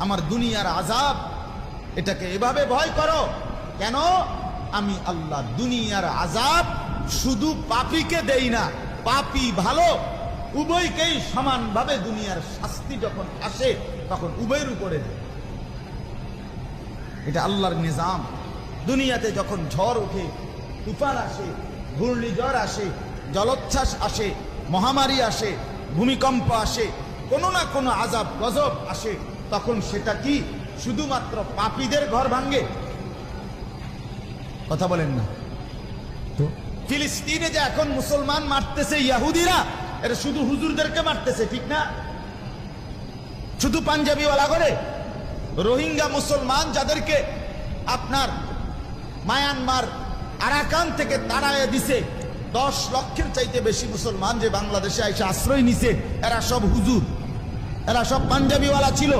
আমার দুনিয়ার আযাব, এটাকে এভাবে ভয় করো। কেন? আমি আল্লাহ দুনিয়ার আযাব শুধু পাপীকে দেই না, পাপী ভালো উভয়কেই সমানভাবে দুনিয়ার শাস্তি যখন আসে তখন উভয়ের উপরে দেয়। এটা আল্লাহর নিজাম। দুনিয়াতে যখন ঝড় ওঠে, তুফান আসে, ঘূর্ণিঝড় আসে, জলোচ্ছ্বাস আসে, মহামারী আসে, ভূমিকম্প আসে, কোনো না কোনো আযাব গজব আসে, তখন সেটা কি শুধুমাত্র পাপীদের ঘর ভাঙ্গে? কথা বলেন না তো? ফিলিস্তিনে যে এখন মুসলমান মারতেছে ইহুদিরা, এটা শুধু হুজুরদেরকে মারতেছে, ঠিক না? শুধু পাঞ্জাবিওয়ালা করে রোহিঙ্গা মুসলমান যাদেরকে আপনার মায়ানমার আরাকান থেকে তাড়াইয়া দিছে, 10 লক্ষের চাইতে বেশি মুসলমান যে বাংলাদেশে এসে আশ্রয় নিছে, এরা সব হুজুর, এরা সব পাঞ্জাবিওয়ালা ছিল।